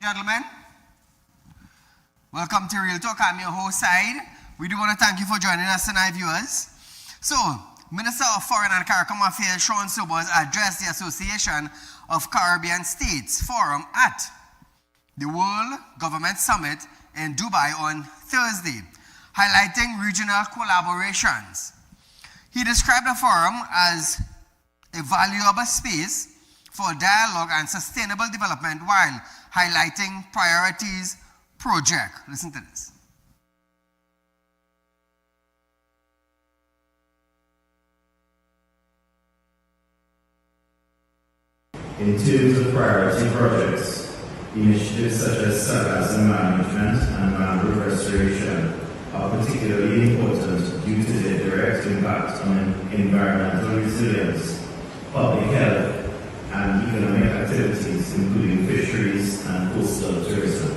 gentlemen. Welcome to Real Talk. I'm your host, Saieed. We do want to thank you for joining us tonight, viewers. So, Minister of Foreign and Caribbean Affairs Sean Sobers addressed the Association of Caribbean States Forum at the World Government Summit in Dubai on Thursday, highlighting regional collaborations. He described the forum as a valuable space for dialogue and sustainable development while highlighting priorities project. Listen to this. In terms of priority projects, initiatives such as sargassum management and mangrove restoration are particularly important due to their direct impact on environmental resilience, public health, and economic activities, including fisheries and coastal tourism.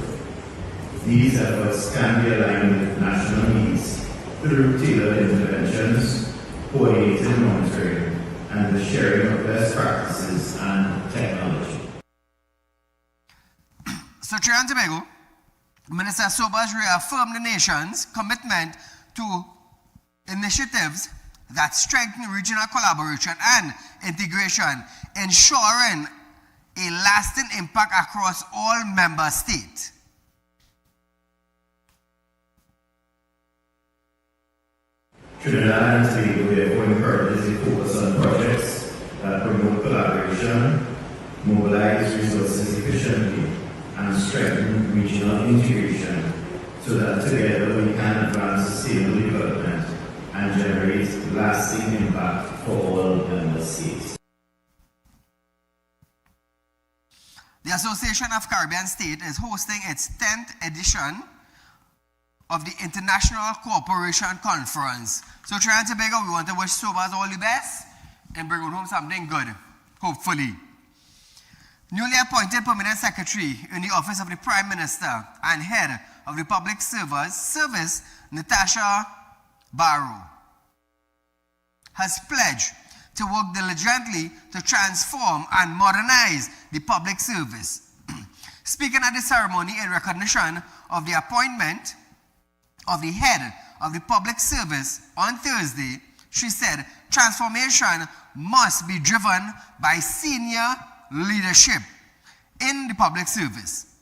These efforts can be aligned with national needs through tailored interventions, coordinated monitoring, and the sharing of best practices and technology. So, Trinidad and Tobago, Minister Sobers reaffirmed the nation's commitment to initiatives that strengthen regional collaboration and integration, ensuring a lasting impact across all member states. Trinidad and Tobago therefore encourages a focus on projects that promote collaboration, mobilize resources efficiently, and strengthen regional integration so that together we can advance sustainable development and generate lasting impact for all member states. The Association of Caribbean States is hosting its 10th edition of the International Cooperation Conference. So, Trinidad and Tobago, we want to wish Sobers all the best and bring home something good, hopefully. Newly appointed Permanent Secretary in the Office of the Prime Minister and Head of the Public Service, Natasha Barrow, has pledged to work diligently to transform and modernize the public service. Speaking at the ceremony in recognition of the appointment of the Head of the Public Service on Thursday, she said, transformation must be driven by senior leadership in the public service,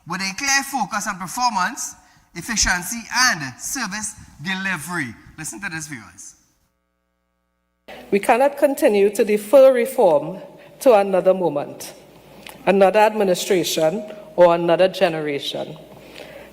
with a clear focus on performance, efficiency, and service delivery. Listen to this, viewers. We cannot continue to defer reform to another moment, another administration, or another generation.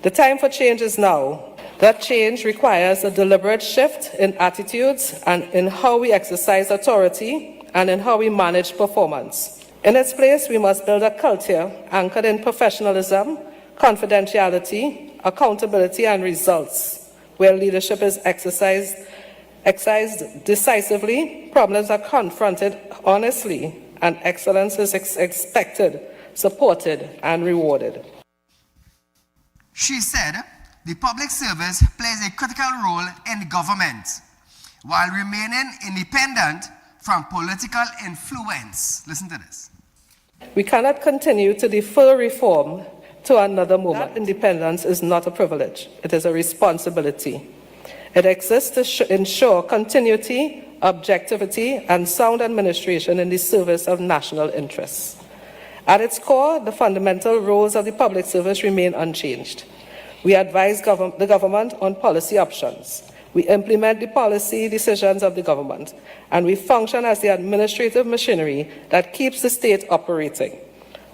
The time for change is now. That change requires a deliberate shift in attitudes and in how we exercise authority and in how we manage performance. In its place, we must build a culture anchored in professionalism, confidentiality, accountability, and results, where leadership is exercised decisively, problems are confronted honestly, and excellence is expected, supported, and rewarded. She said, the public service plays a critical role in government while remaining independent from political influence. Listen to this. We cannot continue to defer reform to another moment. That independence is not a privilege, it is a responsibility. It exists to ensure continuity, objectivity, and sound administration in the service of national interests. At its core, the fundamental roles of the public service remain unchanged. We advise the government on policy options. We implement the policy decisions of the government, and we function as the administrative machinery that keeps the state operating.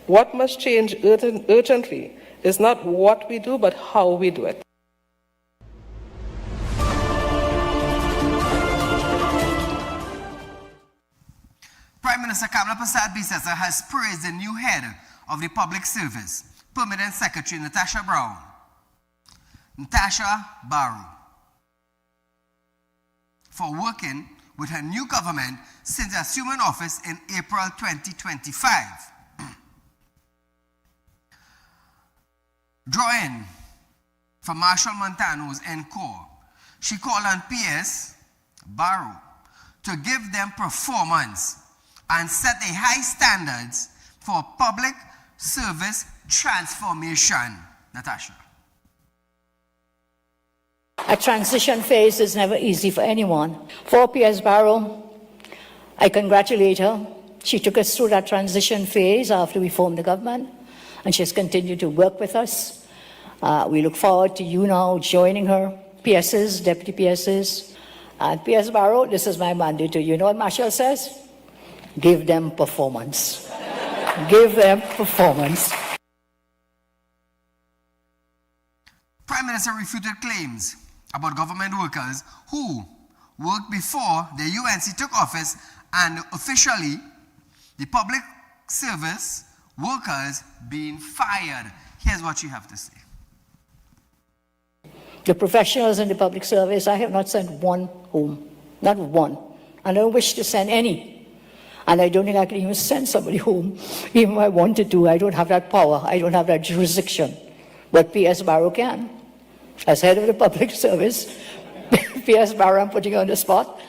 What must change urgently is not what we do, but how we do it. Prime Minister Kamala Persad-Bissessar has praised the new head of the Public Service, Permanent Secretary Natasha Barrow, for working with her new government since assuming office in April 2025. Drawing from Marshall Montano's encore, she called on PS Barrow to give them performance and set a high standards for public service transformation. Natasha. A transition phase is never easy for anyone. For P.S. Barrow, I congratulate her. She took us through that transition phase after we formed the government, and she's continued to work with us. We look forward to you now joining her, PSs, deputy PSs. And P.S. Barrow, this is my mandate to you. You know what Marshall says? Give them performance. Give them performance. Prime Minister refuted claims about government workers who worked before the UNC took office and officially the public service workers being fired. Here's what you have to say. The professionals in the public service, I have not sent one home, not one. I don't wish to send any. And I don't think I can even send somebody home, even if I wanted to. I don't have that power. I don't have that jurisdiction. But P.S. Barrow can. As head of the public service, P.S. Barrow, I'm putting you on the spot,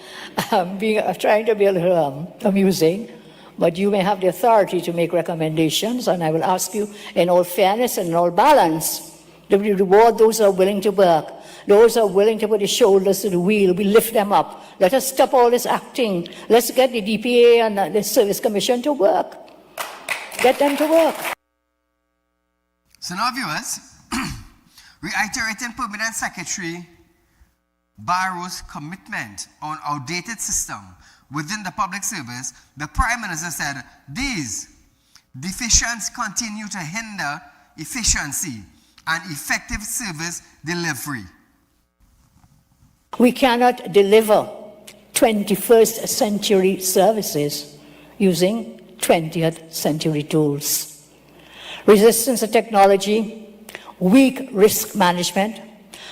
trying to be a little amusing, but you may have the authority to make recommendations, and I will ask you, in all fairness and in all balance, to reward those who are willing to work, those who are willing to put their shoulders to the wheel. We lift them up. Let us stop all this acting. Let's get the DPA and the Service Commission to work. Get them to work. So now, viewers, reiterating Permanent Secretary Barrow's commitment on outdated system within the public service, the Prime Minister said these deficiencies continue to hinder efficiency and effective service delivery. We cannot deliver 21st century services using 20th century tools. Resistance to technology, weak risk management,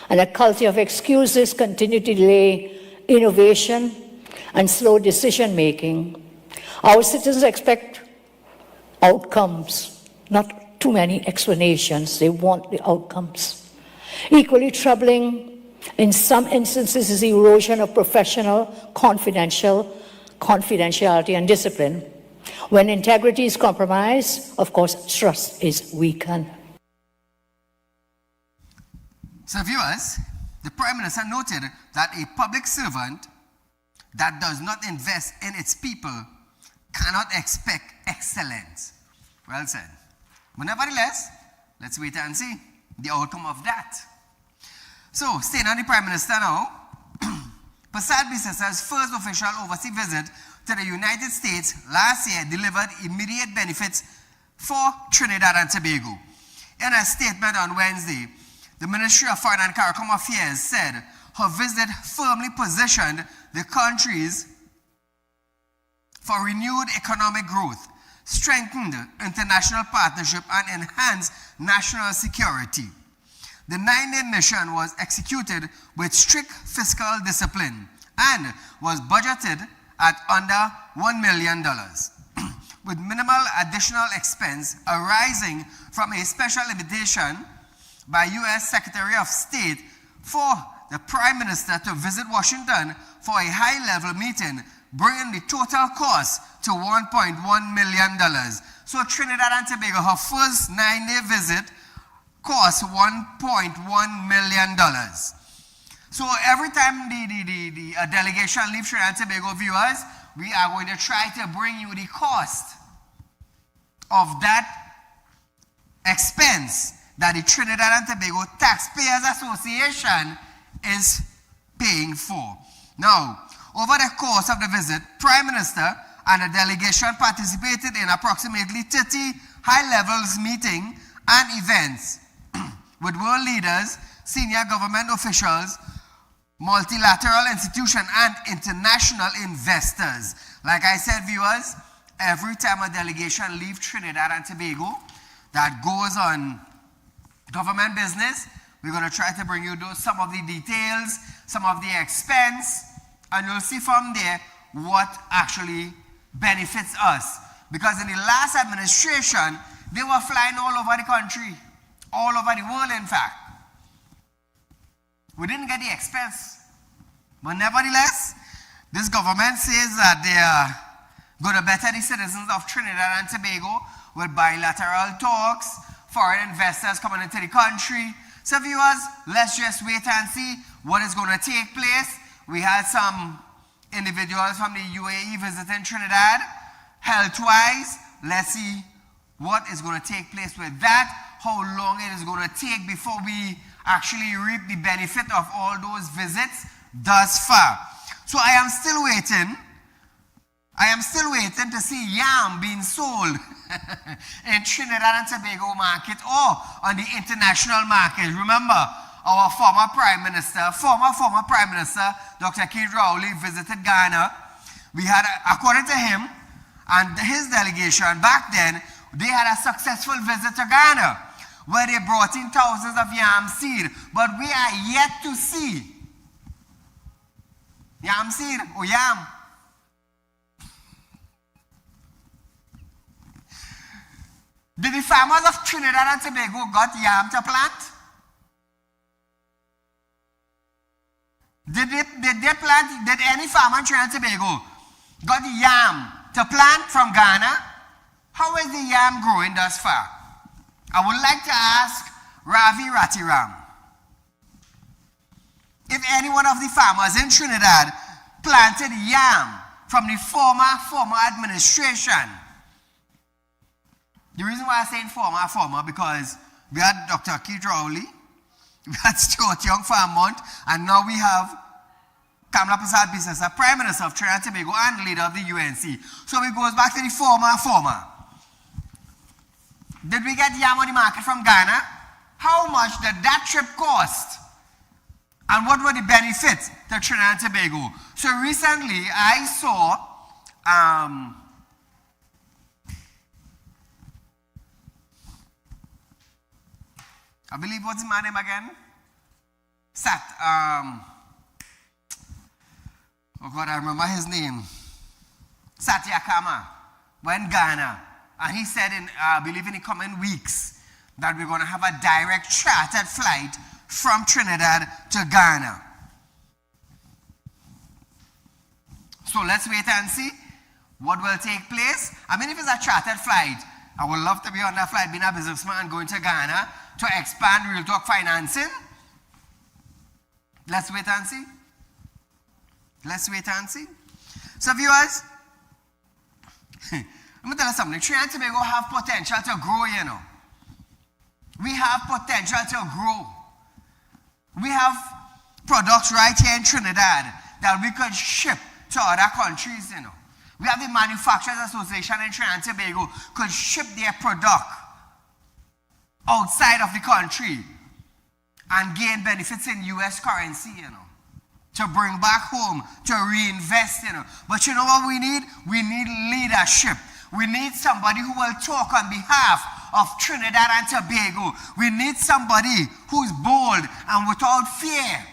and a culture of excuses continue to delay innovation and slow decision making. Our citizens expect outcomes, not too many explanations. They want the outcomes. Equally troubling in some instances is the erosion of professional confidentiality and discipline. When integrity is compromised, of course, trust is weakened. So viewers, the Prime Minister noted that a public servant that does not invest in its people cannot expect excellence. Well said. But nevertheless, let's wait and see the outcome of that. So, staying on the Prime Minister now, Prasad Bissasa's first official overseas visit to the United States last year delivered immediate benefits for Trinidad and Tobago. In a statement on Wednesday, the Ministry of Foreign and CARICOM Affairs said her visit firmly positioned the countries for renewed economic growth, strengthened international partnership, and enhanced national security. The 9-day mission was executed with strict fiscal discipline and was budgeted at under $1 million, with minimal additional expense arising from a special invitation by U.S. Secretary of State for the Prime Minister to visit Washington for a high-level meeting, bringing the total cost to $1.1 million. So Trinidad and Tobago, her first 9-day visit, cost $1.1 million. So every time the delegation leaves Trinidad and Tobago, viewers, we are going to try to bring you the cost of that expense that the Trinidad and Tobago Taxpayers Association is paying for. Now, over the course of the visit, Prime Minister and the delegation participated in approximately 30 high-level meetings and events with world leaders, senior government officials, multilateral institutions, and international investors. Like I said, viewers, every time a delegation leaves Trinidad and Tobago that goes on government business, we're going to try to bring you some of the details, some of the expense, and you'll see from there what actually benefits us. Because in the last administration, they were flying all over the country, all over the world, in fact. We didn't get the expense. But nevertheless, this government says that they are going to better the citizens of Trinidad and Tobago with bilateral talks, foreign investors coming into the country. So viewers, let's just wait and see what is going to take place. We had some individuals from the UAE visiting Trinidad. Health-wise, let's see what is going to take place with that, how long it is going to take before we actually reap the benefit of all those visits thus far. So I am still waiting to see yam being sold in Trinidad and Tobago market or on the international market. Remember, our former Prime Minister, Dr. Saieed Ali, visited Ghana. We had, according to him and his delegation back then, they had a successful visit to Ghana where they brought in thousands of yam seed. But we are yet to see yam seed or yam. Did the farmers of Trinidad and Tobago got yam to plant? Did any farmer in Trinidad and Tobago got the yam to plant from Ghana? How is the yam growing thus far? I would like to ask Ravi Ratiram if any one of the farmers in Trinidad planted yam from the former administration. The reason why I'm saying former, because we had Dr. Saieed Ali, we had Stuart Young for a month, and now we have Kamala Prasad Bisesa, Prime Minister of Trinidad and Tobago and leader of the UNC. So it goes back to the former. Did we get yam on the market from Ghana? How much did that trip cost? And what were the benefits to Trinidad and Tobago? So recently I saw I believe, what's the man name again? Oh God, I remember his name. Satya Kama went Ghana. And he said, I believe in the coming weeks, that we're going to have a direct chartered flight from Trinidad to Ghana. So let's wait and see what will take place. I mean, if it's a chartered flight, I would love to be on that flight, being a businessman, going to Ghana to expand Real Talk financing. Let's wait and see. So viewers, let me tell you something. Trinidad and Tobago have potential to grow, you know. We have potential to grow. We have products right here in Trinidad that we could ship to other countries, you know. We have the Manufacturers Association in Trinidad and Tobago could ship their product outside of the country and gain benefits in US currency, you know, to bring back home, to reinvest, you know. But you know what we need? We need leadership. We need somebody who will talk on behalf of Trinidad and Tobago. We need somebody who's bold and without fear.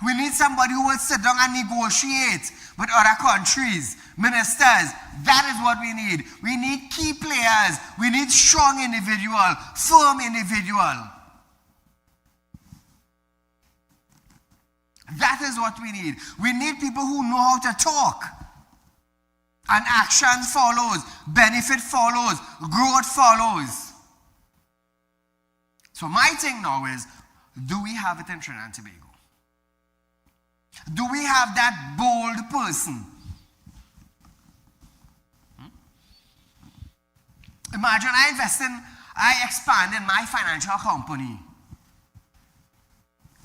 We need somebody who will sit down and negotiate with other countries, ministers. That is what we need. We need key players. We need strong individual, firm individual. That is what we need. We need people who know how to talk. And action follows, benefit follows, growth follows. So my thing now is, do we have it in Trinidad and Tobago? Do we have that bold person? Imagine I expand in my financial company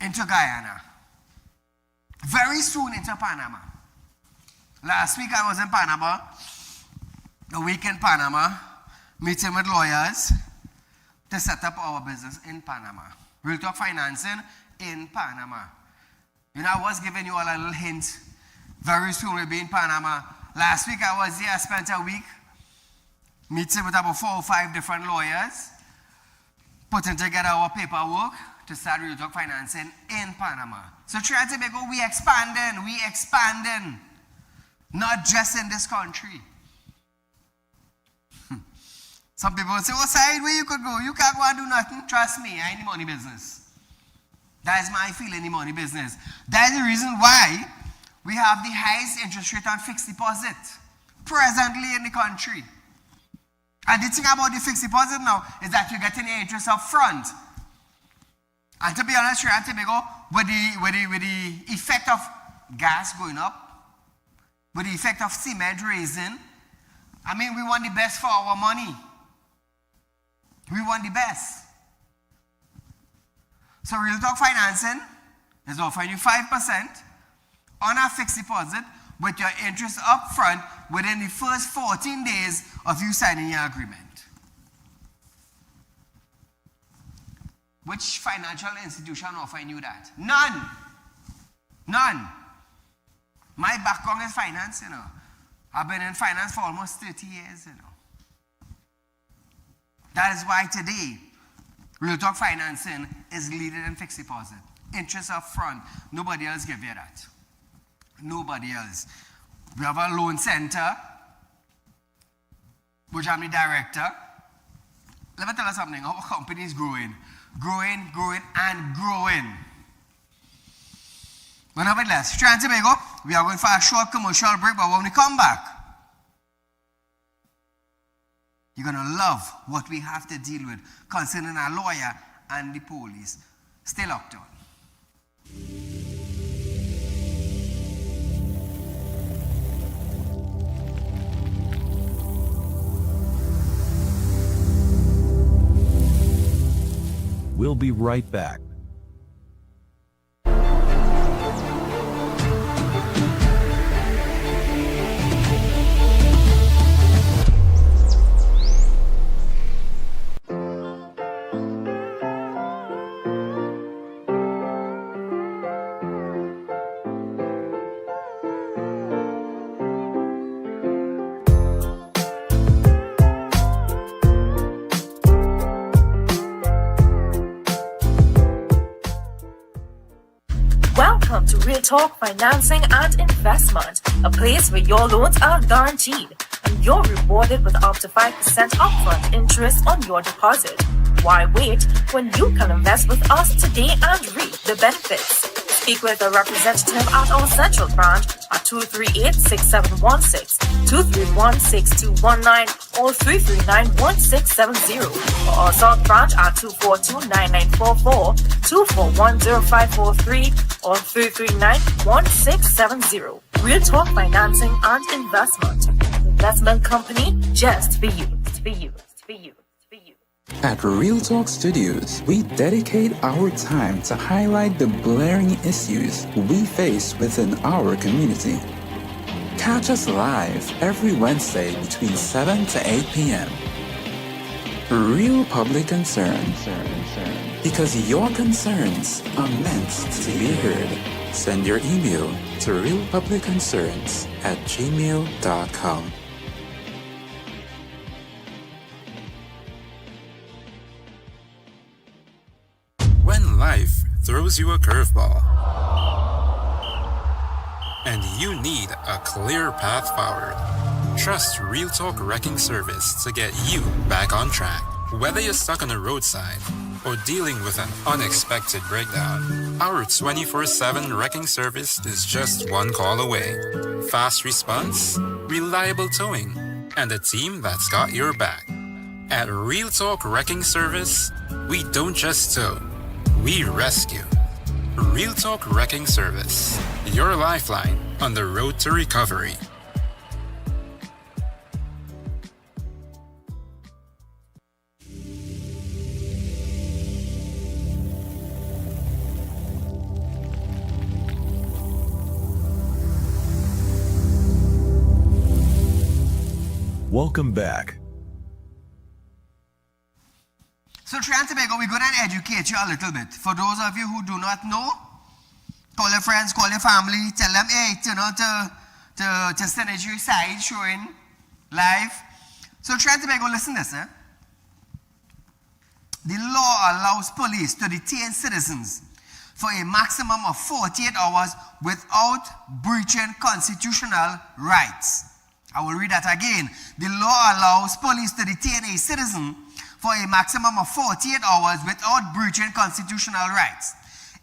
into Guyana. Very soon into Panama. Last week I was in Panama, a week in Panama, meeting with lawyers to set up our business in Panama. Real Talk financing in Panama. You know, I was giving you all a little hint. Very soon we'll be in Panama. Last week I was here, I spent a week meeting with about 4 or 5 different lawyers, putting together our paperwork to start Real Talk financing in Panama. So Trinidad and Tobago, we expanding. Not just in this country. Some people will say, oh, Saieed, where you could go? You can't go and do nothing. Trust me, I ain't the money business. That is my feeling, the money business. That is the reason why we have the highest interest rate on fixed deposit presently in the country. And the thing about the fixed deposit now is that you're getting the interest up front. And to be honest, Trinidad and Tobago, with the effect of gas going up, with the effect of cement raising, I mean, we want the best for our money. We want the best. So Real Talk Financing is offering you 5% on a fixed deposit with your interest up front within the first 14 days of you signing your agreement. Which financial institution offering you that? None. None. My background is finance, you know. I've been in finance for almost 30 years, you know. That is why today, Real Talk Financing is leading in fixed deposit. Interest up front. Nobody else give you that. Nobody else. We have a loan center, which I'm the director. Let me tell you something. Our company is growing. Growing, and growing. But nevertheless, Trinidad and Tobago, we are going for a short commercial break, but when we come back, you're going to love what we have to deal with concerning our lawyer and the police. Stay locked on. We'll be right back. Welcome to Real Talk Financing and Investment, a place where your loans are guaranteed and you're rewarded with up to 5% upfront interest on your deposit. Why wait when you can invest with us today and reap the benefits? Speak with a representative at our central branch at 238-6716, 231-6219, or 339-1670, or our south branch at 242-9944, 241-0543, or 339-1670. Real Talk Financing and Investment. Investment company just for you. For you. For you. For you. At Real Talk Studios, we dedicate our time to highlight the blaring issues we face within our community. Catch us live every Wednesday between 7 to 8 p.m. Real Public Concern. Because your concerns are meant to be heard. Send your email to realpublicconcerns@gmail.com. When life throws you a curveball and you need a clear path forward, trust Real Talk Wrecking Service to get you back on track. Whether you're stuck on the roadside or dealing with an unexpected breakdown, our 24/7 wrecking service is just one call away. Fast response, reliable towing, and a team that's got your back. At Real Talk Wrecking Service, we don't just tow, we rescue. Real Talk Wrecking Service, your lifeline on the road to recovery. Welcome back. So Trinidad and Tobago, we're going to educate you a little bit. For those of you who do not know, call your friends, call your family, tell them, hey, you know, to send a side showing live. So Trinidad and Tobago, listen to this. The law allows police to detain citizens for a maximum of 48 hours without breaching constitutional rights. I will read that again. The law allows police to detain a citizen for a maximum of 48 hours without breaching constitutional rights.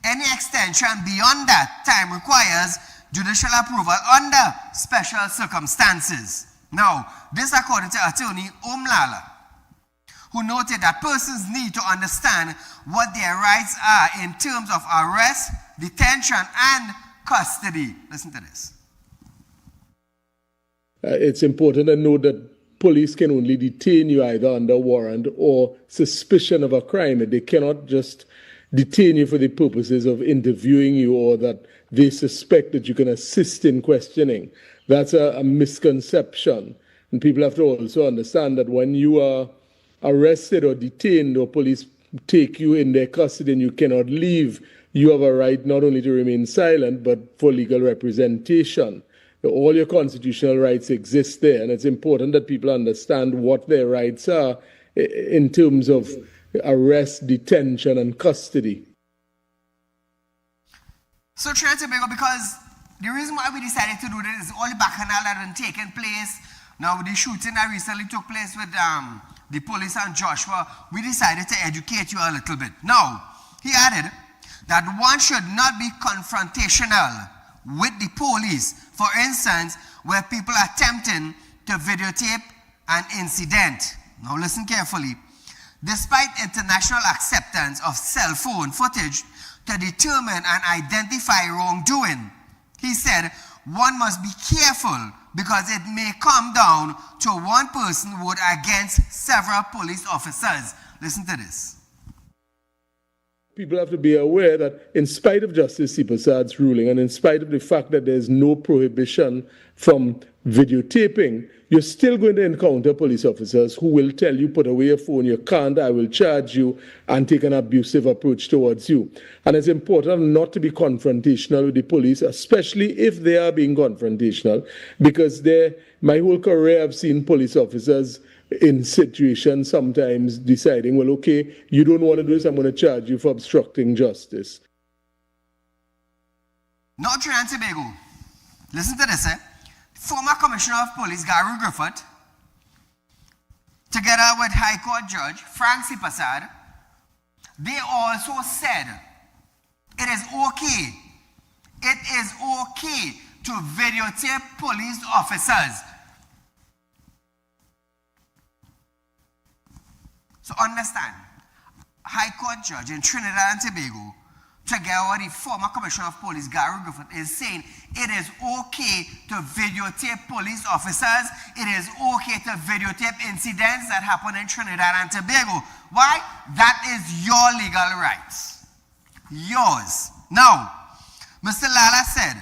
Any extension beyond that time requires judicial approval under special circumstances. Now, this according to Attorney Omlala. who noted that persons need to understand what their rights are in terms of arrest, detention, and custody. Listen to this. It's important to note that police can only detain you either under warrant or suspicion of a crime. They cannot just detain you for the purposes of interviewing you or that they suspect that you can assist in questioning. That's a misconception. And people have to also understand that when you are arrested or detained or police take you in their custody and you cannot leave, you have a right not only to remain silent, but for legal representation. All your constitutional rights exist there, and it's important that people understand what their rights are in terms of arrest, detention, and custody. So, Trinidad and Tobago, because the reason why we decided to do this is all the bacchanal that had taken place. Now, the shooting that recently took place with the police and Joshua, we decided to educate you a little bit. Now, he added that one should not be confrontational with the police. For instance, where people are attempting to videotape an incident. Now listen carefully. Despite international acceptance of cell phone footage to determine and identify wrongdoing, he said one must be careful because it may come down to one person word against several police officers. Listen to this. People have to be aware that in spite of Justice Sipasad's ruling and in spite of the fact that there's no prohibition from videotaping, you're still going to encounter police officers who will tell you, put away your phone, you can't, I will charge you, and take an abusive approach towards you. And it's important not to be confrontational with the police, especially if they are being confrontational, because my whole career I've seen police officers in situations sometimes deciding, well, okay, you don't want to do this, I'm going to charge you for obstructing justice. Now, Trinidad and Tobago, listen to this, Former Commissioner of Police Gary Griffith, together with High Court Judge Frank Sipasad, they also said it is okay to videotape police officers. So understand, High Court Judge in Trinidad and Tobago, together with the former Commissioner of Police Gary Griffith, is saying it is okay to videotape police officers. It is okay to videotape incidents that happen in Trinidad and Tobago. Why? That is your legal rights. Yours. Now, Mr. Lala said,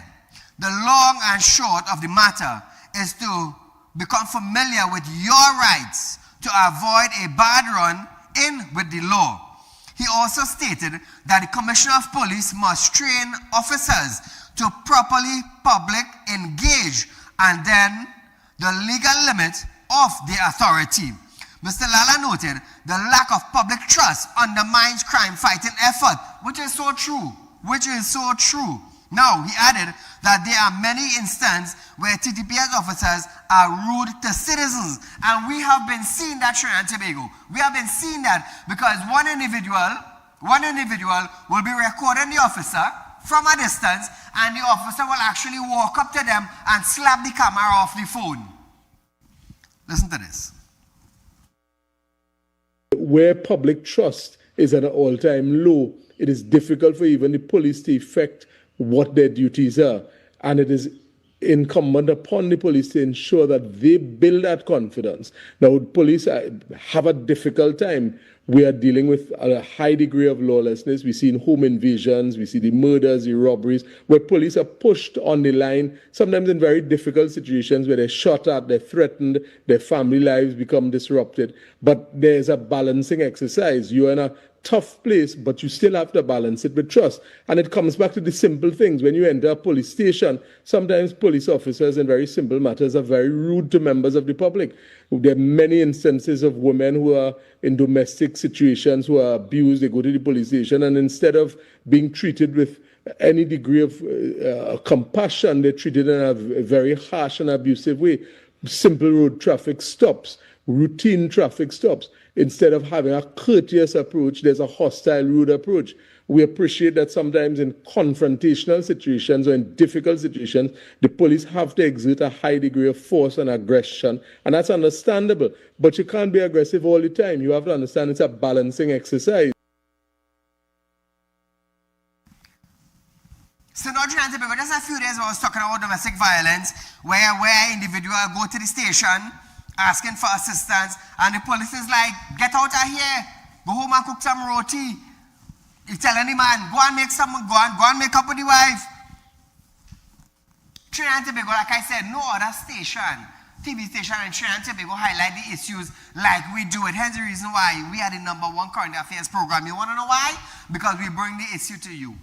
the long and short of the matter is to become familiar with your rights to avoid a bad run in with the law. He also stated that the Commissioner of Police must train officers to properly public engage and then the legal limit of the authority. Mr. Lala noted the lack of public trust undermines crime-fighting effort, which is so true. Now, he added that there are many instances where TTPS officers are rude to citizens. And we have been seeing that, Trinidad and Tobago. We have been seeing that because one individual will be recording the officer from a distance, and the officer will actually walk up to them and slap the camera off the phone. Listen to this. Where public trust is at an all-time low, it is difficult for even the police to effect what their duties are. And it is incumbent upon the police to ensure that they build that confidence. Now, police have a difficult time. We are dealing with a high degree of lawlessness. We've seen home invasions, we see the murders, the robberies, where police are pushed on the line, sometimes in very difficult situations where they're shot at, they're threatened, their family lives become disrupted. But there's a balancing exercise. You're in a tough place, but you still have to balance it with trust. And it comes back to the simple things. When you enter a police station, sometimes police officers in very simple matters are very rude to members of the public. There are many instances of women who are in domestic situations who are abused. They go to the police station, and instead of being treated with any degree of compassion, they're treated in a very harsh and abusive way. Simple road traffic stops, routine traffic stops. Instead of having a courteous approach, there's a hostile, rude approach. We appreciate that sometimes in confrontational situations or in difficult situations, the police have to exert a high degree of force and aggression, and that's understandable. But you can't be aggressive all the time. You have to understand it's a balancing exercise. So now, just a few days I was talking about domestic violence, where individual go to the station asking for assistance, and the police is like, get out of here, go home and cook some roti. You tell any man, go and make up with the wife. Trinidad and Tobago, like I said, no other station, TV station in Trinidad and Tobago highlight the issues like we do it. Hence the reason why we are the #1 current affairs program. You want to know why? Because we bring the issue to you.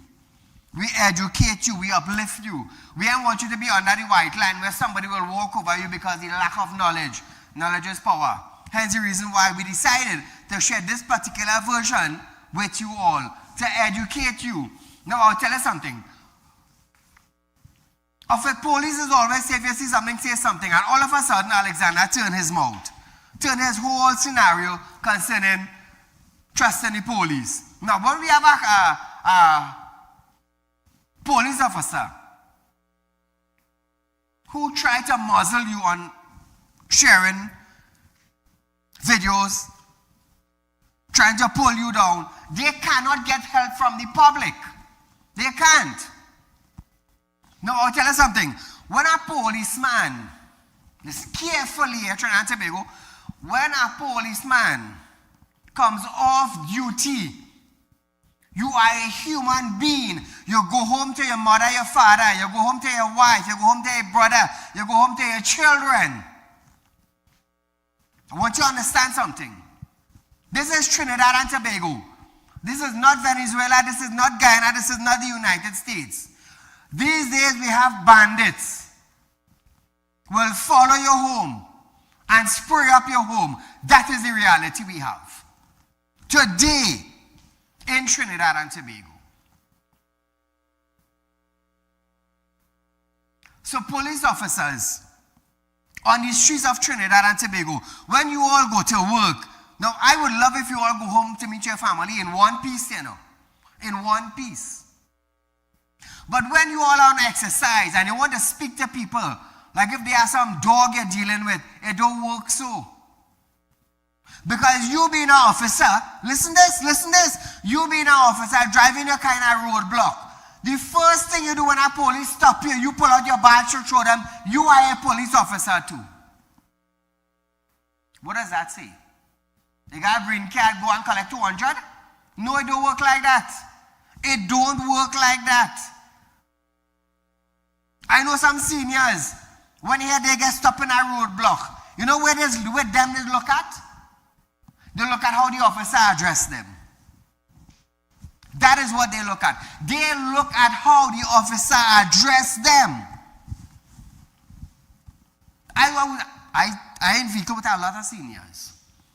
We educate you, we uplift you. We don't want you to be under the white line where somebody will walk over you because of the lack of knowledge. Knowledge is power. Hence the reason why we decided to share this particular version with you all, to educate you. Now I'll tell you something. Police is always say, if you see something, say something. And all of a sudden, Alexander turned his mouth. Turned his whole scenario concerning trusting the police. Now, when we have a police officer who try to muzzle you on sharing videos, trying to pull you down, they cannot get help from the public. They can't. Now, I'll tell you something. When a policeman, listen carefully here, Trinidad and Tobago, when a policeman comes off duty, you are a human being. You go home to your mother, your father, you go home to your wife, you go home to your brother, you go home to your children. I want you to understand something. This is Trinidad and Tobago. This is not Venezuela, this is not Guyana, this is not the United States. These days we have bandits will follow your home and spray up your home. That is the reality we have today in Trinidad and Tobago. So police officers on the streets of Trinidad and Tobago, when you all go to work, now I would love if you all go home to meet your family in one piece, you know, in one piece. But when you all are on exercise and you want to speak to people, like if there are some dog you're dealing with, it don't work so. Because you being an officer, listen this, you being an officer driving a kind of roadblock, the first thing you do when a police stop you, you pull out your badge to show them you are a police officer too. What does that say? You got a green card, go and collect 200? No, it don't work like that. It don't work like that. I know some seniors, when here they get stopped in a roadblock, you know where they look at? They look at how the officer addressed them. That is what they look at. They look at how the officer addressed them. I in vehicle with a lot of seniors.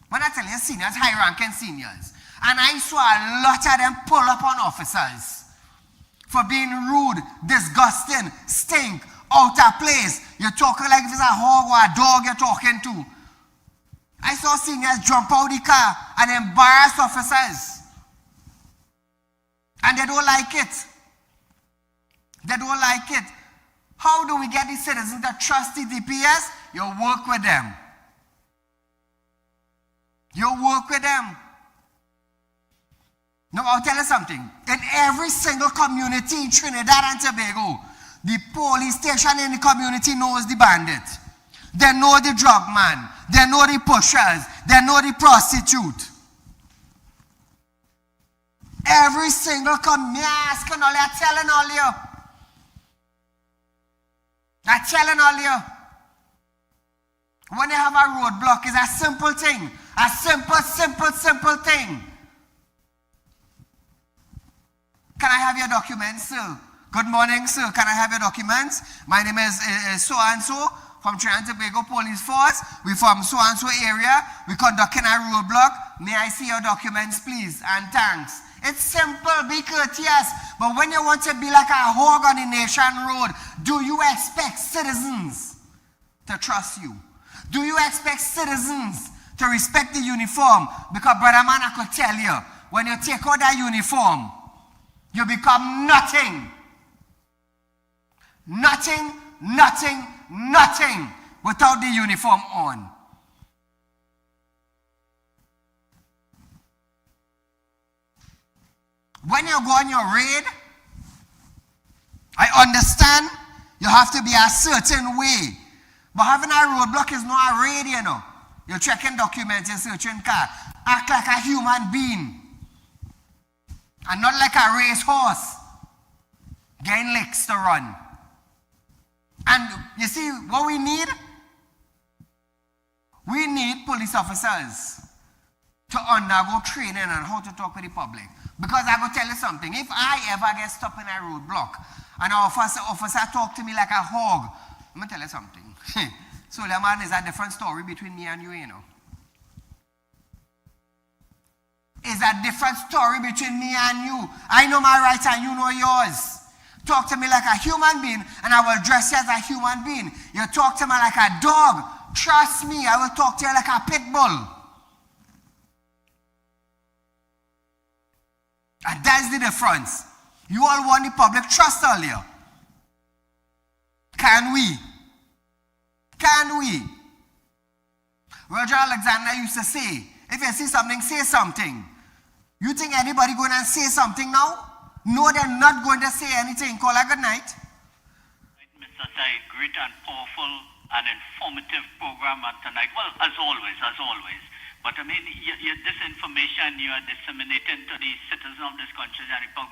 When I tell you seniors, high-ranking seniors, and I saw a lot of them pull up on officers for being rude, disgusting, stink, out of place. You're talking like if it's a hog or a dog you're talking to. I saw seniors jump out the car and embarrass officers. And they don't like it. They don't like it. How do we get the citizens to trust the DPS? You work with them. You work with them. Now, I'll tell you something. In every single community in Trinidad and Tobago, the police station in the community knows the bandit. They know the drug man. They know the pushers. They know the prostitute. Every single community, I'm telling all you. I'm telling all you. When you have a roadblock, it's a simple thing. A simple thing. Can I have your documents, sir? Good morning, sir. Can I have your documents? My name is so-and-so from Trinidad and Tobago Police Force. We're from so-and-so area. We're conducting a roadblock. May I see your documents, please? And thanks. It's simple. Be courteous. But when you want to be like a hog on the nation road, do you expect citizens to trust you? Do you expect citizens to respect the uniform? Because, brother man, I could tell you, when you take out that uniform, You become nothing. Nothing, nothing, nothing without the uniform on. When you go on your raid, I understand you have to be a certain way. But having a roadblock is not a raid, you know. You're checking documents, you're searching car. Act like a human being. And not like a racehorse. Getting licks to run. And you see what we need? We need police officers to undergo training on how to talk with the public. Because I will tell you something. If I ever get stopped in a roadblock and an officer talk to me like a hog, I'm going to tell you something. Suleiman, is a different story between me and you know. It's a different story between me and you. I know my rights and you know yours. Talk to me like a human being and I will dress you as a human being. You talk to me like a dog. Trust me, I will talk to you like a pit bull. And that's the difference. You all want the public trust earlier. Can we? Can we? Roger Alexander used to say, if you see something, say something. You think anybody going to say something now? No, they're not going to say anything. Call a good night. Mr. Saieed, great and powerful and informative program tonight. Well, as always. But I mean, this information you are disseminating to the citizens of this country,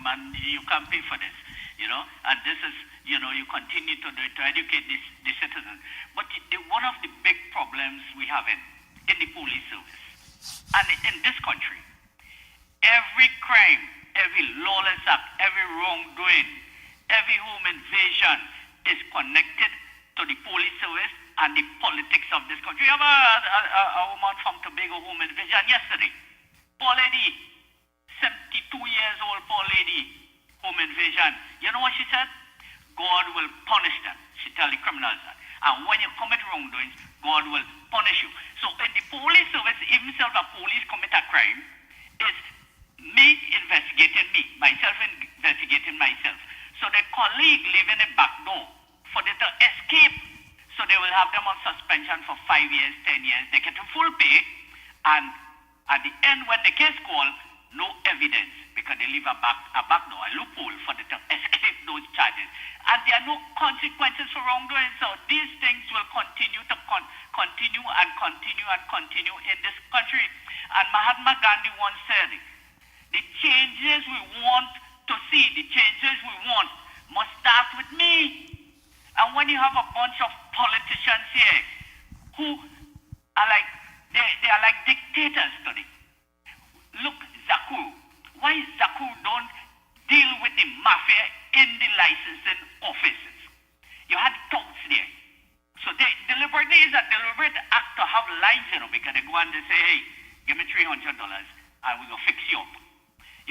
man, you can't pay for this, you know. And this is, you know, you continue to do it to educate the citizens. But one of the big problems we have in the police service and in this country, every crime, every lawless act, every wrongdoing, every home invasion is connected to the police service and the politics of this country. We have a woman from Tobago home invasion yesterday. Poor lady, 72 years old, poor lady, home invasion. You know what she said? God will punish them. She tell the criminals that. And when you commit wrongdoings, God will punish you. So in the police service, even if a police commit a crime, it's me investigating me, myself investigating myself. So the colleague leaving a back door for them to escape. So they will have them on suspension for 5 years, 10 years. They get a full pay. And at the end, when the case called, no evidence because they leave a back door, a loophole for them to escape those charges. And there are no consequences for wrongdoing. So these things will continue to continue in this country. And Mahatma Gandhi once said, the changes we want to see, the changes we want must start with me. And when you have a bunch of politicians here who are like, they are like dictators today. Look, Zaku. Why Zaku don't deal with the mafia in the licensing offices? You had talks there. So they deliberately is a deliberate act to have lines, you know, because they go and they say, hey, give me $300 and we will fix you up.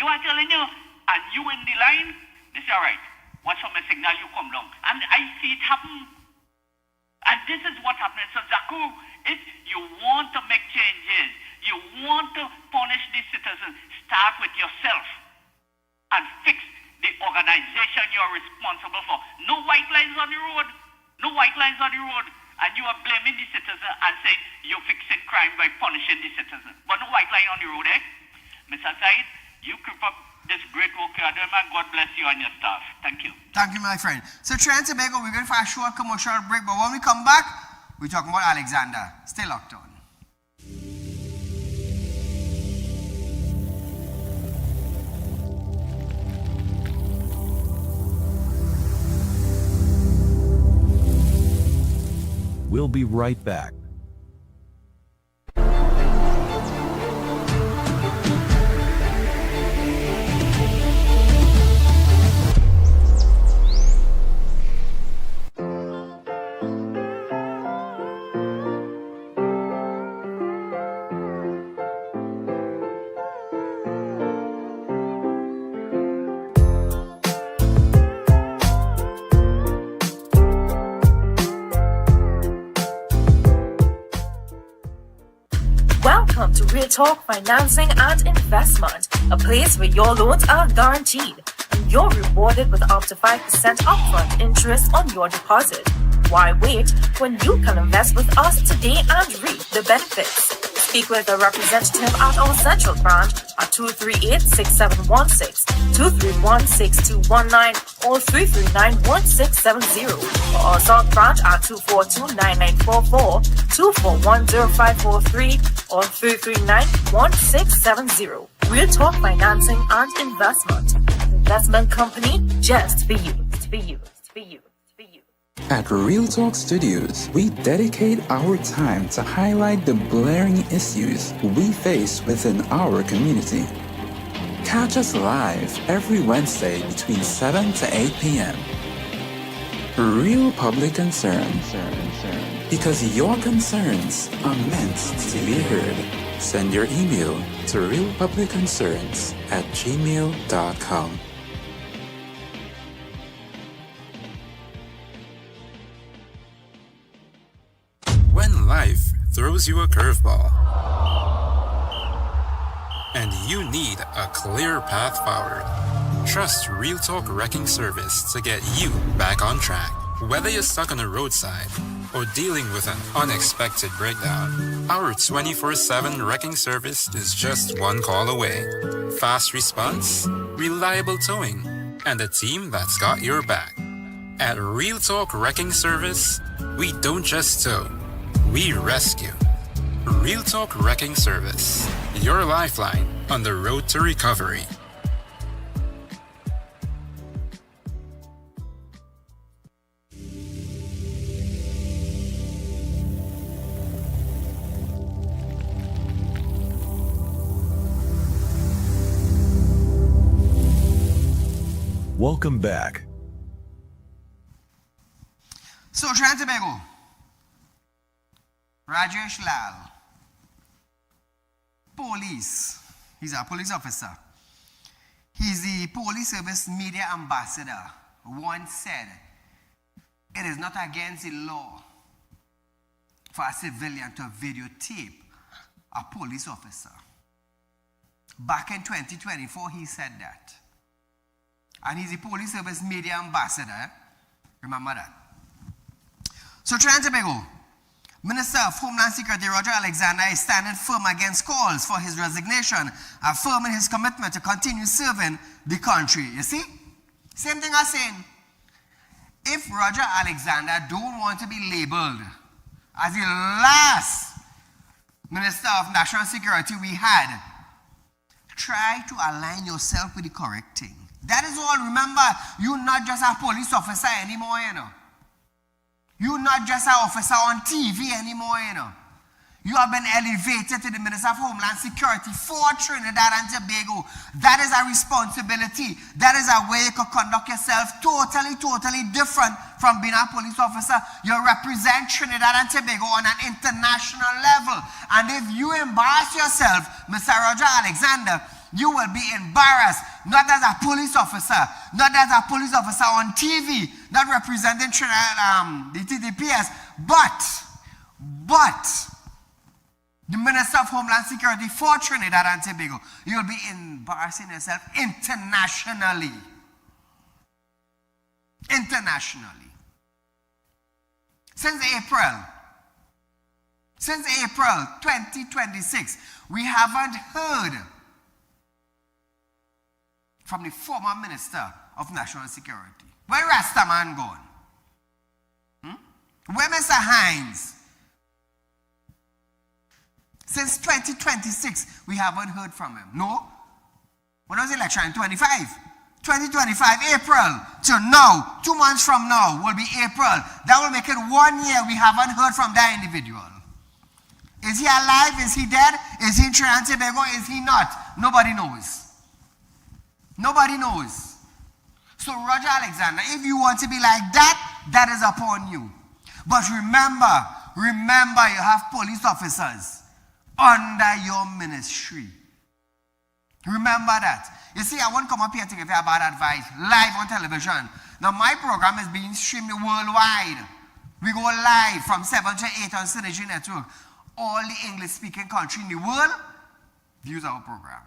You are telling you, and you in the line, they say, all right, what's from a signal, you come down. And I see it happen. And this is what happens. So Zaku, if you want to make changes, you want to punish the citizens, start with yourself and fix the organization you're responsible for. No white lines on the road. No white lines on the road. And you are blaming the citizen and saying you're fixing crime by punishing the citizen. But no white line on the road, eh? Mr. Saieed, you keep up this great work you are doing, man. God bless you and your staff. Thank you. Thank you, my friend. So Trinidad and Tobago, we're going for a short commercial break, but when we come back, we're talking about Alexander. Stay locked on. We'll be right back. Welcome to Real Talk Financing and Investment, a place where your loans are guaranteed and you're rewarded with up to 5% upfront interest on your deposit. Why wait when you can invest with us today and reap the benefits? Speak with a representative at our central branch at 238-6716, 231-6219, or 339-1670, or our South branch at 242-9944, 241-0543, or 339-1670. Real Talk Financing and Investment. Investment company just for you, for you, for you. At Real Talk Studios, we dedicate our time to highlight the blaring issues we face within our community. Catch us live every Wednesday between 7 to 8 p.m. Real Public Concern. Because your concerns are meant to be heard. Send your email to realpublicconcerns@gmail.com. When life throws you a curveball and you need a clear path forward, trust Real Talk Wrecking Service to get you back on track. Whether you're stuck on a roadside or dealing with an unexpected breakdown, our 24/7 wrecking service is just one call away. Fast response, reliable towing, and a team that's got your back. At Real Talk Wrecking Service, we don't just tow, we rescue. Real Talk Wrecking Service, your lifeline on the road to recovery. Welcome back. So, Trinidad and Tobago, Rajesh Lal, police, he's a police officer. He's the police service media ambassador. Once said, it is not against the law for a civilian to videotape a police officer. Back in 2024, he said that. And he's the police service media ambassador. Remember that. So, Trinidad and Tobago, Minister of Homeland Security Roger Alexander is standing firm against calls for his resignation, affirming his commitment to continue serving the country. You see? Same thing I'm saying. If Roger Alexander don't want to be labeled as the last Minister of National Security we had, try to align yourself with the correct thing. That is all. Remember, you're not just a police officer anymore, you know. You're not just an officer on TV anymore, you know. You have been elevated to the Minister of Homeland Security for Trinidad and Tobago. That is a responsibility. That is a way you can conduct yourself totally different from being a police officer. You represent Trinidad and Tobago on an international level. And if you embarrass yourself, Mr. Roger Alexander, you will be embarrassed, not as a police officer, not as a police officer on TV, not representing Trinidad, the TDPS, but the Minister of Homeland Security for Trinidad and Tobago. You'll be embarrassing yourself internationally. Internationally. Since April 2026, we haven't heard from the former Minister of National Security. Where Rastaman gone? Where Mr. Hines? Since 2026, we haven't heard from him. No? When was the election? 2025, April. So now, 2 months from now, will be April. That will make it 1 year we haven't heard from that individual. Is he alive? Is he dead? Is he in Trinidad and Tobago? Is he not? Nobody knows. Nobody knows. So Roger Alexander, if you want to be like that, that is upon you. But remember, you have police officers under your ministry. Remember that. You see, I won't come up here to give you bad advice live on television. Now, my program is being streamed worldwide. We go live from 7 to 8 on Synergy Network. All the English-speaking country in the world views our program.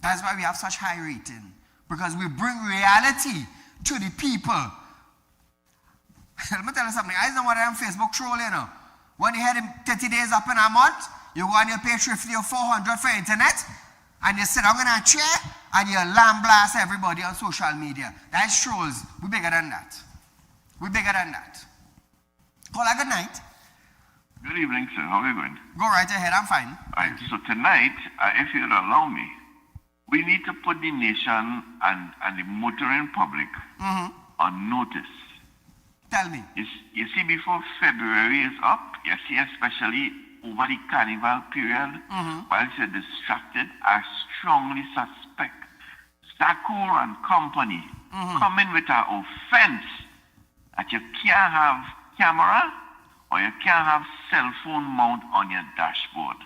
That's why we have such high rating. Because we bring reality to the people. Let me tell you something. I know what I am Facebook trolling, you know. When you had 30 days up in a month, you go and you pay 350 or 400 for internet, and you sit down in a chair, and you lambaste everybody on social media. That's trolls. We're bigger than that. We're bigger than that. Call a good night. Good evening, sir. How are you going? Go right ahead. I'm fine. Right. So tonight, if you'd allow me, we need to put the nation and the motoring public on notice. Tell me. You see, before February is up, you see, especially over the carnival period, while you're distracted, I strongly suspect Zakur and company come in with an offense that you can't have camera or you can't have cell phone mount on your dashboard.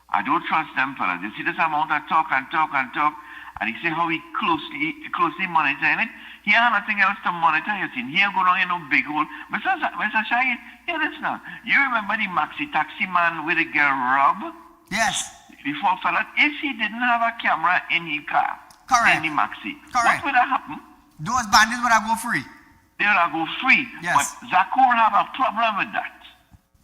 I don't trust them, fellas. You see this amount of talk, and you see how he closely monitoring it. He has nothing else to monitor. You see, here go down in no big hole. Mr. Saieed, hear this now. You remember the maxi taxi man with the girl Rob? Yes. Before, fellas, if he didn't have a camera in his car, correct, in the maxi, correct, what would have happened? Those bandits would have go free. They would have go free. Yes. But Zakur have a problem with that.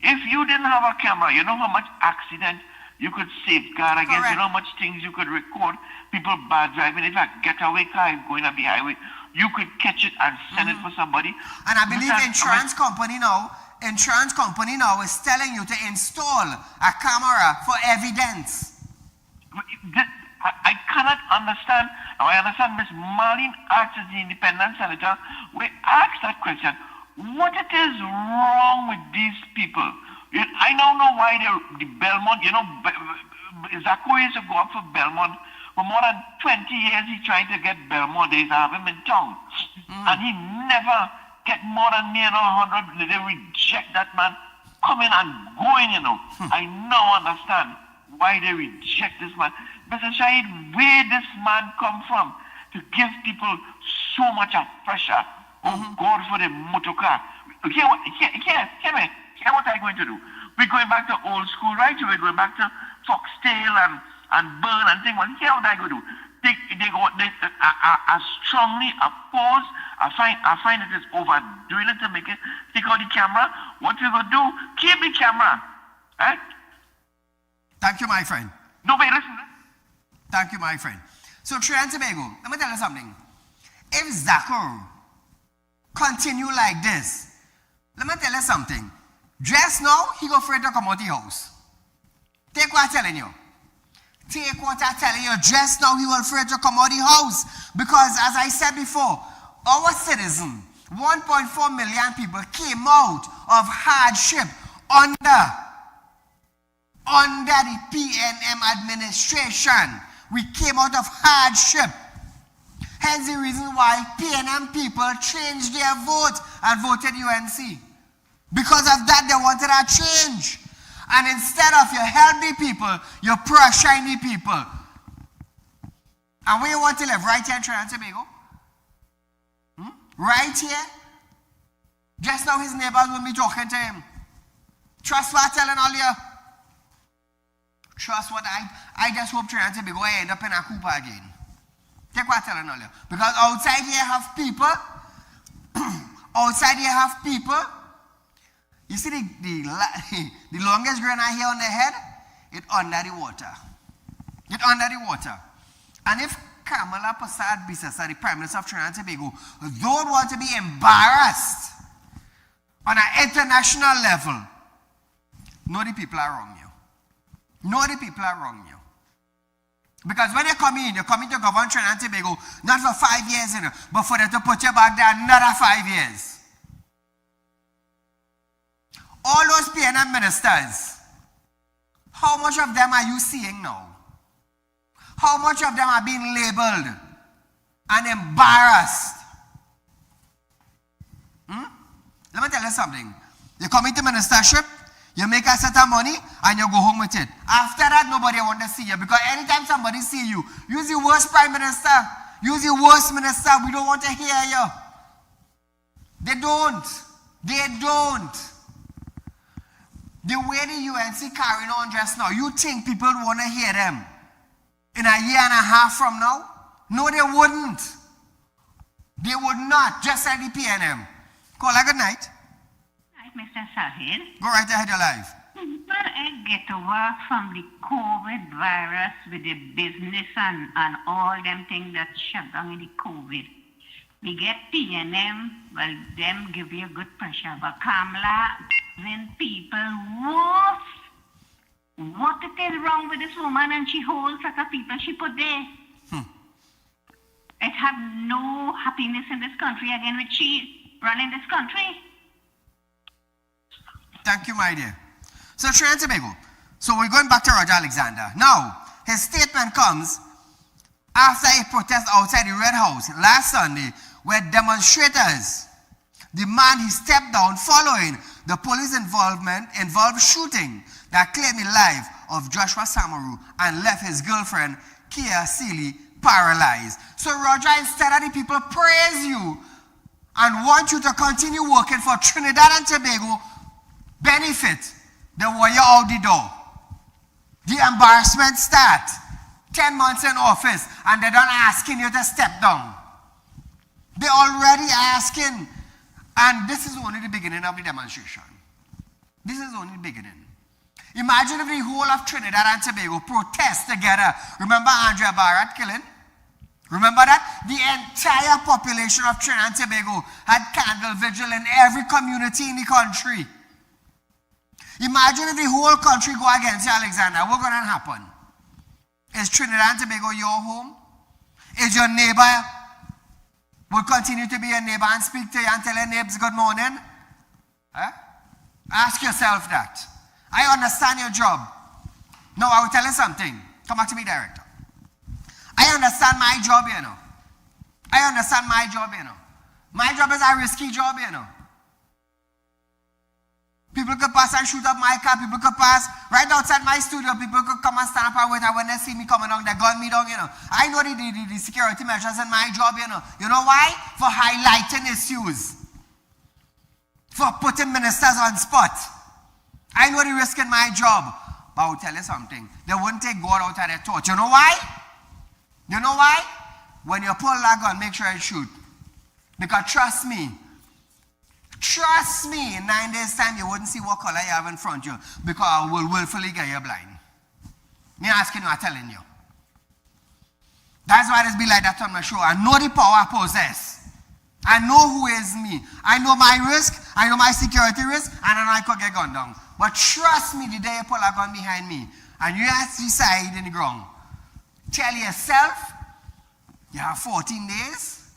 If you didn't have a camera, you know how much accident you could safeguard against, correct, you know how much things you could record, people bad driving. If a getaway car is going up the highway, you could catch it and send it for somebody. And I believe insurance company now is telling you to install a camera for evidence. I cannot understand. Now I understand Ms. Marlene asked as the independent senator, we asked that question, what it is wrong with these people? I don't know why the Belmont, you know, Zakur used to go up for Belmont. For more than 20 years, he tried to get Belmont. They have him in town. And he never get more than me, 100. They reject that man coming and going, you know. I now understand why they reject this man. Mr. Saieed, where this man come from to give people so much of pressure? Oh, God, for the motor car. Hear what I'm going to do. We're going back to old school, right? We're going back to Foxtail and Burn and things. Well, here what I go do. I strongly oppose. I find it is overdoing it to make it take out the camera. What we will do, keep the camera. Right? Thank you, my friend. Nobody listen. Thank you, my friend. So, Trinidad and Tobago, let me tell you something. If Zakur continue like this, let me tell you something. Just now, he go afraid to come out the house. Take what I'm telling you. Take what I'm telling you. Just now, he was afraid to come out the house. Because, as I said before, our citizen, 1.4 million people, came out of hardship under the PNM administration. We came out of hardship. Hence the reason why PNM people changed their vote and voted UNC. Because of that, they wanted a change. And instead of you help the people, you pressure the people. And we want to live right here in Trinidad and Tobago. Right here. Just now his neighbors will be talking to him. Trust what I'm telling all you. Trust what I just hope Trinidad and Tobago end up in a Cooper again. Take what I'm telling all you. Because outside here have people. Outside here have people. You see the longest grain I hear on the head? It's under the water. It's under the water. And if Kamala Prasad Bisasa, the Prime Minister of Trinidad and Tobago, don't want to be embarrassed on an international level, know the people are wrong you. Know the people are wrong you. Because when you come in to govern Trinidad and Tobago, not for 5 years, but for them to put you back there another 5 years. All those PNM ministers, how much of them are you seeing now? How much of them are being labeled and embarrassed? Let me tell you something. You come into ministership, you make a set of money, and you go home with it. After that, nobody want to see you. Because anytime somebody see you, use the worst prime minister, use the worst minister, we don't want to hear you. They don't. They don't. The way the UNC carrying on just now, you think people want to hear them. in a year and a half from now? No, they wouldn't. They would not, just like the PNM. Call a good night. Right, Mr. Saieed. Go right ahead, you're live. But I get over from the COVID virus with the business and all them things that shut down in the COVID. We get PNM, well, them give you good pressure. But Kamala, when people worse. What it is wrong with this woman and she holds like a people she put there? It have no happiness in this country again with she running this country. Thank you, my dear. So Trinidad and Tobago. So we're going back to Roger Alexander. Now, his statement comes after a protest outside the Red House last Sunday where demonstrators demand he step down following the police involved shooting that claimed the life of Joshua Samaru and left his girlfriend, Kia Seeley, paralyzed. So Roger, instead of the people praise you and want you to continue working for Trinidad and Tobago benefit, they were you out the door. The embarrassment start. 10 months in office and they're done asking you to step down. They're already asking. And this is only the beginning of the demonstration. This is only the beginning. Imagine if the whole of Trinidad and Tobago protest together. Remember Andrea Barrett killing? Remember that? The entire population of Trinidad and Tobago had candle vigil in every community in the country. Imagine if the whole country go against you, Alexander. What's going to happen? Is Trinidad and Tobago your home? Is your neighbor will continue to be your neighbor and speak to you and tell your neighbors good morning? Huh? Ask yourself that. I understand your job. No, I will tell you something. Come back to me, director. I understand my job, you know. I understand my job, you know. My job is a risky job, you know. People could pass and shoot up my car. People could pass right outside my studio. People could come and stand up and wait. And when they see me coming down, they gun me down, you know. I know the security measures in my job, you know. You know why? For highlighting issues. For putting ministers on spot. I know the risk in my job. But I will tell you something. They wouldn't take God out of their thoughts. You know why? You know why? When you pull that gun, make sure you shoot. Because trust me, in 9 days' time, you wouldn't see what color you have in front of you because I will willfully get you blind. Me asking you, I'm telling you. That's why it's be like that on my show. I know the power I possess. I know who is me. I know my risk. I know my security risk. And I know I could get gunned down. But trust me, the day you pull a gun behind me and you have to decide in the ground, tell yourself you have 14 days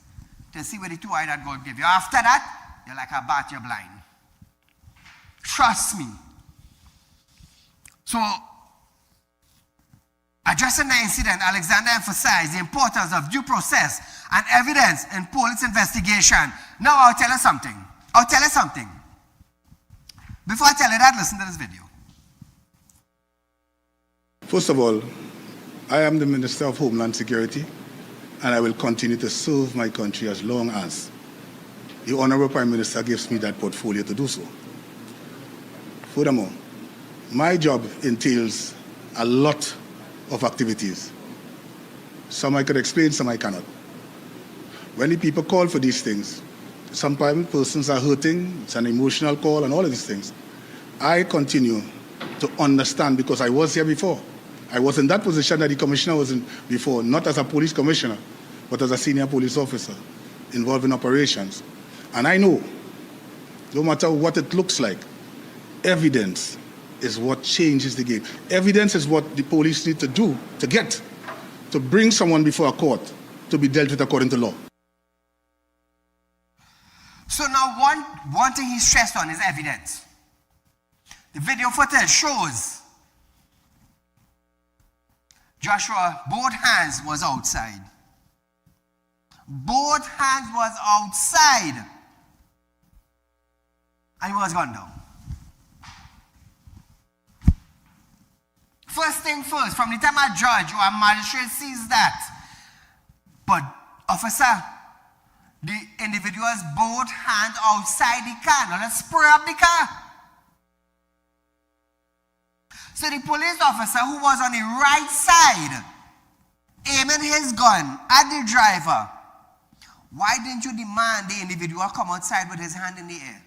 to see where the 2 eye that God gave you. After that, you're like a bat, you're blind. Trust me. So, addressing the incident, Alexander emphasized the importance of due process and evidence in police investigation. Now, I'll tell you something. Before I tell you that, listen to this video. First of all, I am the Minister of Homeland Security, and I will continue to serve my country as long as the Honorable Prime Minister gives me that portfolio to do so. Furthermore, my job entails a lot of activities. Some I could explain, some I cannot. When the people call for these things, sometimes persons are hurting, it's an emotional call and all of these things. I continue to understand because I was here before. I was in that position that the commissioner was in before, not as a police commissioner, but as a senior police officer involved in operations. And I know, no matter what it looks like, evidence is what changes the game. Evidence is what the police need to do to bring someone before a court to be dealt with according to law. So now one thing he stressed on is evidence. The video footage shows Joshua, both hands was outside. Both hands was outside. And he was gone down. First thing first, from the time a judge or a magistrate sees that, but officer, the individual's both hands outside the car. Now let's spray up the car. So the police officer who was on the right side aiming his gun at the driver, why didn't you demand the individual come outside with his hand in the air?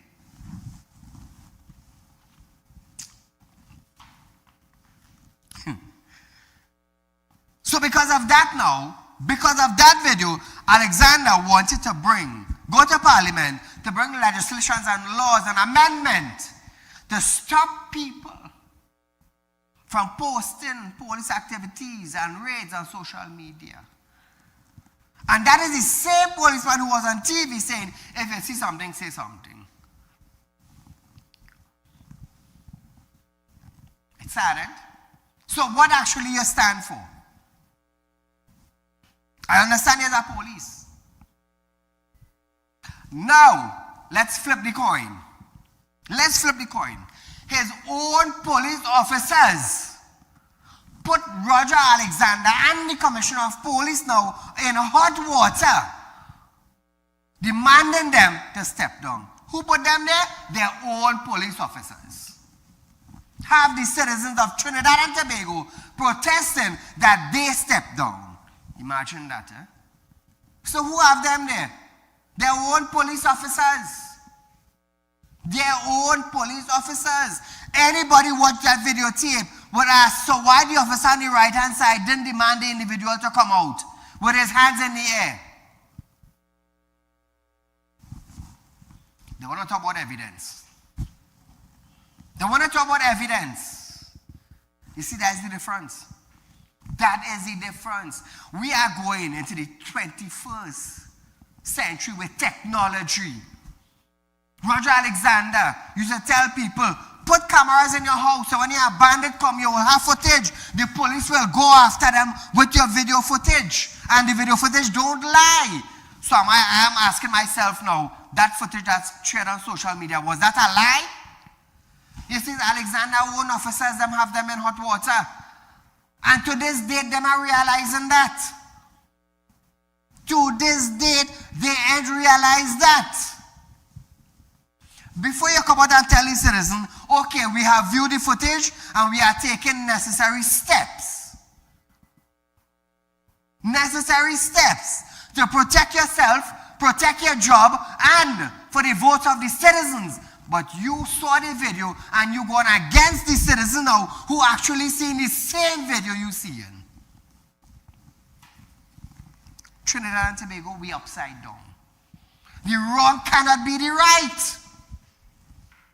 So because of that now, because of that video, Alexander wanted to go to Parliament to bring legislations and laws and amendment to stop people from posting police activities and raids on social media. And that is the same policeman who was on TV saying, if you see something, say something. It's saddened. So what actually you stand for? I understand you're the police. Now, let's flip the coin. Let's flip the coin. His own police officers put Roger Alexander and the Commissioner of Police now in hot water, demanding them to step down. Who put them there? Their own police officers. Have the citizens of Trinidad and Tobago protesting that they step down. Imagine that, eh? So who have them there? Their own police officers. Their own police officers. Anybody watch that videotape would ask, so why the officer on the right-hand side didn't demand the individual to come out with his hands in the air? They want to talk about evidence. They want to talk about evidence. You see, that's the difference. That is the difference. We are going into the 21st century with technology. Roger Alexander used to tell people, put cameras in your house, so when a bandit come, you will have footage. The police will go after them with your video footage. And the video footage don't lie. So I am asking myself now, that footage that's shared on social media, was that a lie? You see, Alexander own officers, them have them in hot water. And to this date, them are realizing that. To this date, they ain't realized that. Before you come out and tell the citizen, okay, we have viewed the footage and we are taking necessary steps. Necessary steps to protect yourself, protect your job, and for the votes of the citizens. But you saw the video and you gone against the citizen now who actually seen the same video you seeing. Trinidad and Tobago, we upside down. The wrong cannot be the right.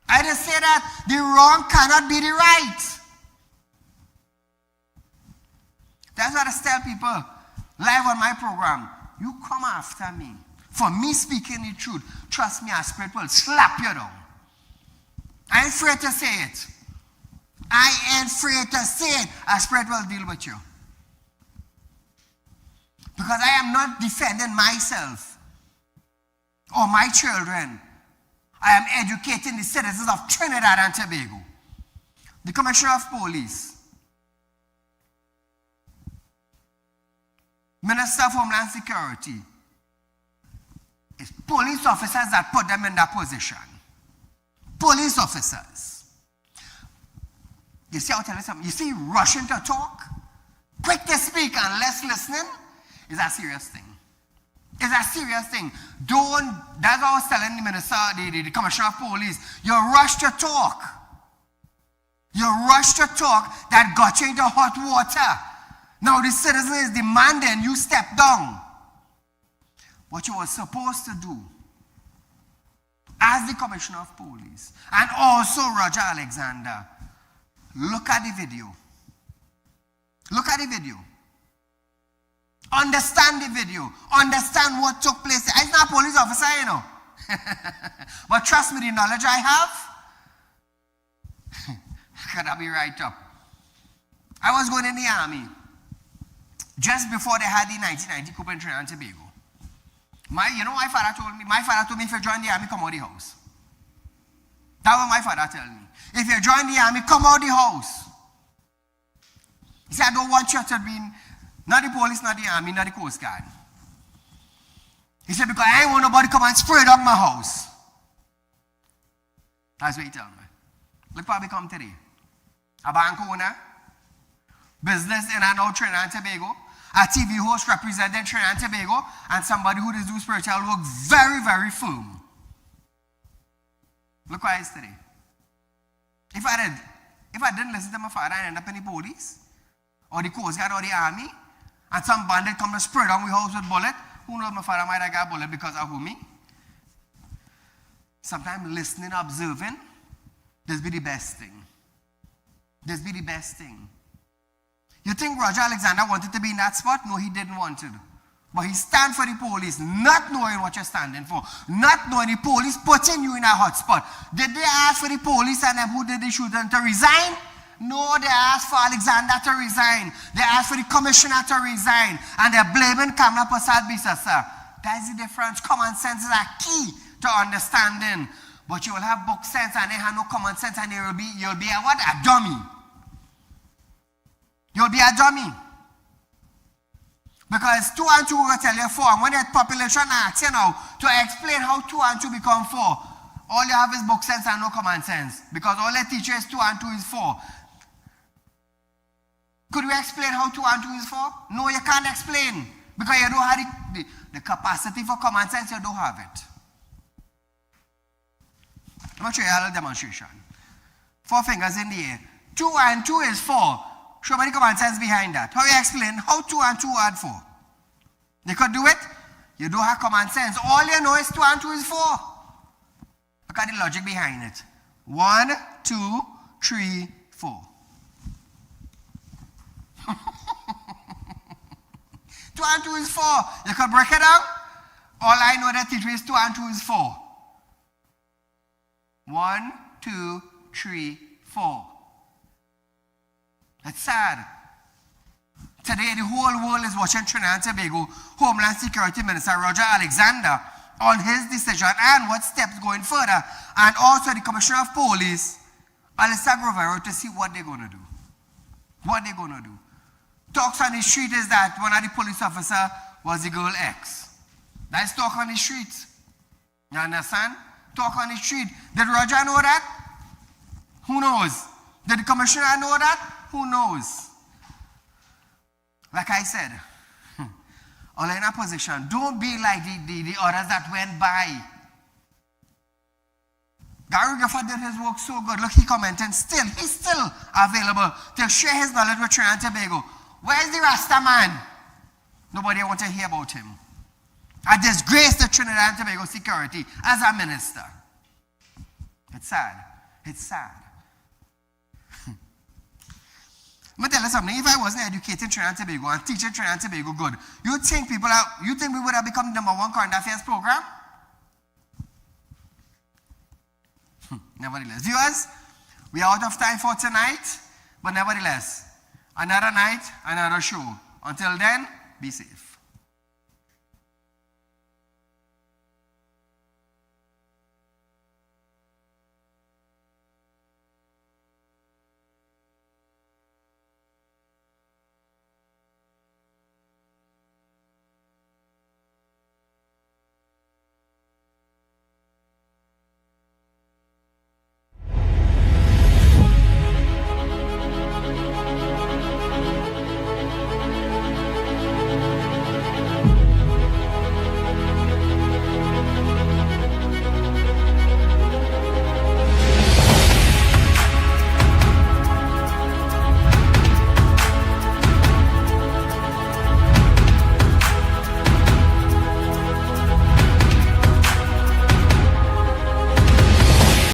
I just say that. The wrong cannot be the right. That's what I tell people live on my program. You come after me. For me speaking the truth, trust me, our spirit will slap you down. I ain't afraid to say it. I ain't afraid to say it. Our spirit will deal with you. Because I am not defending myself or my children. I am educating the citizens of Trinidad and Tobago. The Commissioner of Police, Minister of Homeland Security, it's police officers that put them in that position. Police officers. You see, I'll tell you something. You see, rushing to talk, quick to speak and less listening is a serious thing. It's a serious thing. That's what I was telling the minister, the Commissioner of Police. You rush to talk. You rush to talk that got you into hot water. Now the citizen is demanding you step down. What you were supposed to do as the Commissioner of Police, and also Roger Alexander, look at the video. Look at the video. Understand the video. Understand what took place. I'm not a police officer, you know. But trust me, the knowledge I have, could I be right up? I was going in the army just before they had the 1990 coup in Trinidad and Tobago. My father told me if you join the army, come out the house. That's what my father told me. If you join the army, come out the house. He said, I don't want you to be not the police, not the army, not the Coast Guard. He said, because I ain't want nobody come and spray down my house. That's what he told me. Look what we come today. A bank owner, business in and out Trinidad and Tobago, a TV host representing Trinidad and Tobago, and somebody who does do spiritual work very, very firm. Look why it's today. If I didn't listen to my father and end up in the police, or the Coast Guard, or the army, and some bandit come to spread on my house with bullet, who knows my father might have got a bullet because of me? Sometimes listening, observing, this be the best thing. This be the best thing. You think Roger Alexander wanted to be in that spot? No, he didn't want to. But he stand for the police, not knowing what you're standing for. Not knowing the police putting you in a hot spot. Did they ask for the police and them who did the shooting to resign? No, they asked for Alexander to resign. They asked for the commissioner to resign. And they're blaming Kamla Prasad Bisasa. That's the difference. Common sense is a key to understanding. But you will have book sense and they have no common sense and you'll be a what? A dummy. You'll be a dummy. Because 2 and 2 will tell you 4. And when the population asks you now to explain how 2 and 2 become 4, all you have is book sense and no common sense. Because all they teach you is 2 and 2 is 4. Could you explain how 2 and 2 is 4? No, you can't explain. Because you don't have the capacity for common sense, you don't have it. I'm going to show you a little demonstration. 4 fingers in the air. 2 and 2 is 4. Show me the common sense behind that. How you explain how 2 and 2 add 4? You could do it. You don't have common sense. All you know is 2 and 2 is 4. Look at the logic behind it. 1, 2, 3, 4. 2 and 2 is 4. You could break it down. All I know that teacher is 2 and 2 is 4. 1, 2, 3, 4. It's sad. Today, the whole world is watching Trinidad and Tobago Homeland Security Minister Roger Alexander on his decision and what steps going further, and also the Commissioner of Police, Alistair Grovero, to see what they're going to do. What they're going to do. Talks on the street is that one of the police officers was the girl X. That's talk on the street. You understand? Talk on the street. Did Roger know that? Who knows? Did the Commissioner know that? Who knows? Like I said, all in a position, don't be like the others that went by. Gary Gifford did his work so good. Look, he commented, he's still available to share his knowledge with Trinidad and Tobago. Where's the Rasta man? Nobody wants to hear about him. I disgrace the Trinidad and Tobago security as a minister. It's sad. It's sad. Let me tell you something. If I wasn't educating Trinidad and Tobago and teaching Trinidad and Tobago good, you think we would have become the #1 current affairs program? Nevertheless. Viewers, we are out of time for tonight, but nevertheless, another night, another show. Until then, be safe.